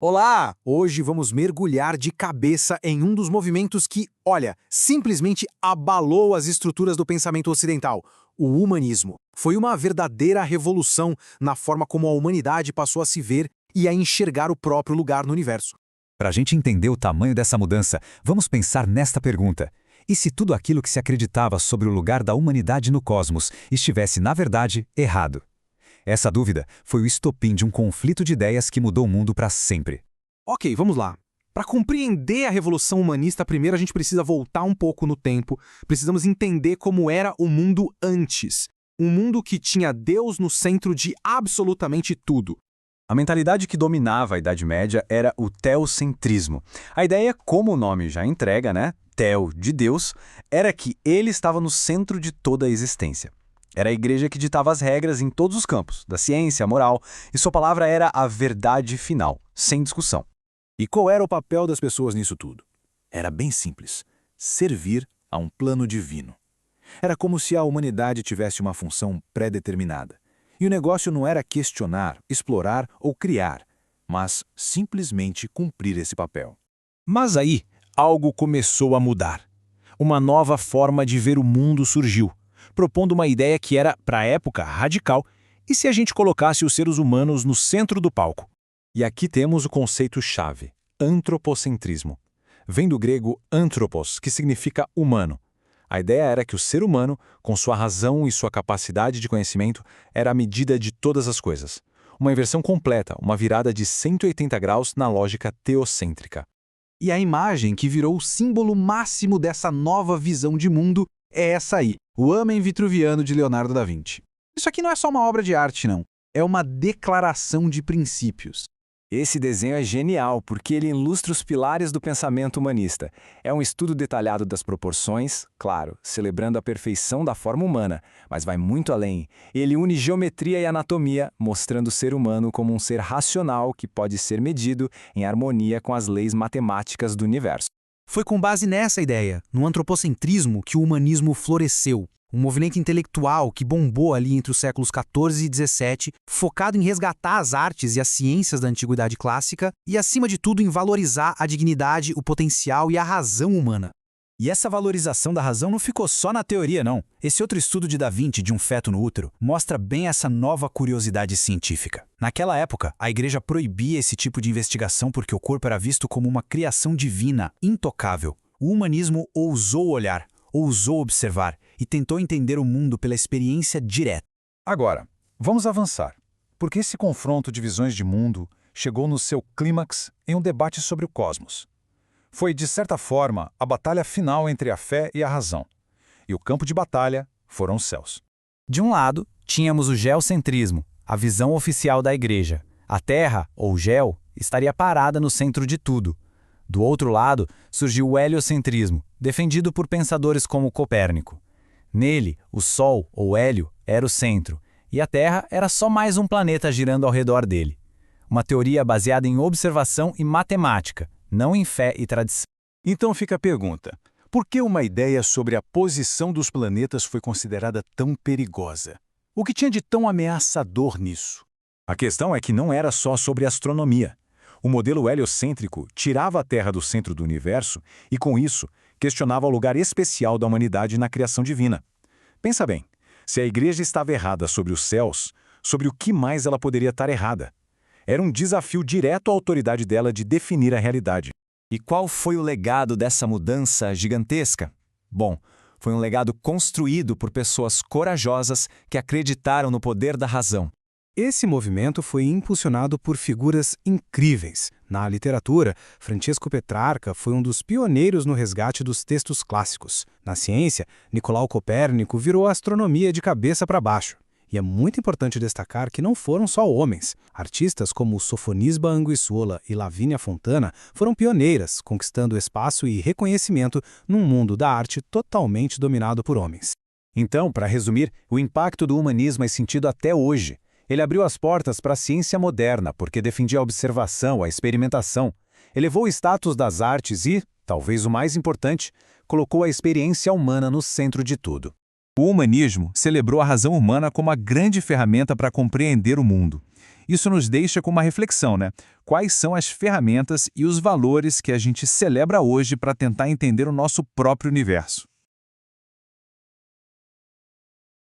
Olá! Hoje vamos mergulhar de cabeça em um dos movimentos que, olha, simplesmente abalou as estruturas do pensamento ocidental, o humanismo. Foi uma verdadeira revolução na forma como a humanidade passou a se ver e a enxergar o próprio lugar no universo. Para a gente entender o tamanho dessa mudança, vamos pensar nesta pergunta. E se tudo aquilo que se acreditava sobre o lugar da humanidade no cosmos estivesse, na verdade, errado? Essa dúvida foi o estopim de um conflito de ideias que mudou o mundo para sempre. Ok, vamos lá. Para compreender a revolução humanista, primeiro a gente precisa voltar um pouco no tempo, precisamos entender como era o mundo antes. Um mundo que tinha Deus no centro de absolutamente tudo. A mentalidade que dominava a Idade Média era o teocentrismo. A ideia, como o nome já entrega, né? Teo, de Deus, era que ele estava no centro de toda a existência. Era a igreja que ditava as regras em todos os campos, da ciência, moral, e sua palavra era a verdade final, sem discussão. E qual era o papel das pessoas nisso tudo? Era bem simples: servir a um plano divino. Era como se a humanidade tivesse uma função pré-determinada. E o negócio não era questionar, explorar ou criar, mas simplesmente cumprir esse papel. Mas aí, algo começou a mudar. Uma nova forma de ver o mundo surgiu, propondo uma ideia que era, para a época, radical, e se a gente colocasse os seres humanos no centro do palco? E aqui temos o conceito-chave: antropocentrismo. Vem do grego anthropos, que significa humano. A ideia era que o ser humano, com sua razão e sua capacidade de conhecimento, era a medida de todas as coisas. Uma inversão completa, uma virada de 180 graus na lógica teocêntrica. E a imagem que virou o símbolo máximo dessa nova visão de mundo é essa aí, o Homem Vitruviano de Leonardo da Vinci. Isso aqui não é só uma obra de arte, não. É uma declaração de princípios. Esse desenho é genial porque ele ilustra os pilares do pensamento humanista. É um estudo detalhado das proporções, claro, celebrando a perfeição da forma humana, mas vai muito além. Ele une geometria e anatomia, mostrando o ser humano como um ser racional que pode ser medido em harmonia com as leis matemáticas do universo. Foi com base nessa ideia, no antropocentrismo, que o humanismo floresceu. Um movimento intelectual que bombou ali entre os séculos XIV e XVII, focado em resgatar as artes e as ciências da antiguidade clássica e, acima de tudo, em valorizar a dignidade, o potencial e a razão humana. E essa valorização da razão não ficou só na teoria, não. Esse outro estudo de Da Vinci de um feto no útero mostra bem essa nova curiosidade científica. Naquela época, a igreja proibia esse tipo de investigação porque o corpo era visto como uma criação divina, intocável. O humanismo ousou olhar, ousou observar e tentou entender o mundo pela experiência direta. Agora, vamos avançar, porque esse confronto de visões de mundo chegou no seu clímax em um debate sobre o cosmos. Foi, de certa forma, a batalha final entre a fé e a razão. E o campo de batalha foram os céus. De um lado, tínhamos o geocentrismo, a visão oficial da igreja. A Terra, ou geo, estaria parada no centro de tudo. Do outro lado, surgiu o heliocentrismo, defendido por pensadores como Copérnico. Nele, o Sol, ou hélio, era o centro, e a Terra era só mais um planeta girando ao redor dele. Uma teoria baseada em observação e matemática, não em fé e tradição. Então fica a pergunta: por que uma ideia sobre a posição dos planetas foi considerada tão perigosa? O que tinha de tão ameaçador nisso? A questão é que não era só sobre astronomia. O modelo heliocêntrico tirava a Terra do centro do universo e, com isso, questionava o lugar especial da humanidade na criação divina. Pensa bem, se a igreja estava errada sobre os céus, sobre o que mais ela poderia estar errada? Era um desafio direto à autoridade dela de definir a realidade. E qual foi o legado dessa mudança gigantesca? Bom, foi um legado construído por pessoas corajosas que acreditaram no poder da razão. Esse movimento foi impulsionado por figuras incríveis. Na literatura, Francesco Petrarca foi um dos pioneiros no resgate dos textos clássicos. Na ciência, Nicolau Copérnico virou a astronomia de cabeça para baixo. E é muito importante destacar que não foram só homens. Artistas como Sofonisba Anguissola e Lavínia Fontana foram pioneiras, conquistando espaço e reconhecimento num mundo da arte totalmente dominado por homens. Então, para resumir, o impacto do humanismo é sentido até hoje. Ele abriu as portas para a ciência moderna porque defendia a observação, a experimentação. Elevou o status das artes e, talvez o mais importante, colocou a experiência humana no centro de tudo. O humanismo celebrou a razão humana como a grande ferramenta para compreender o mundo. Isso nos deixa com uma reflexão, né? Quais são as ferramentas e os valores que a gente celebra hoje para tentar entender o nosso próprio universo?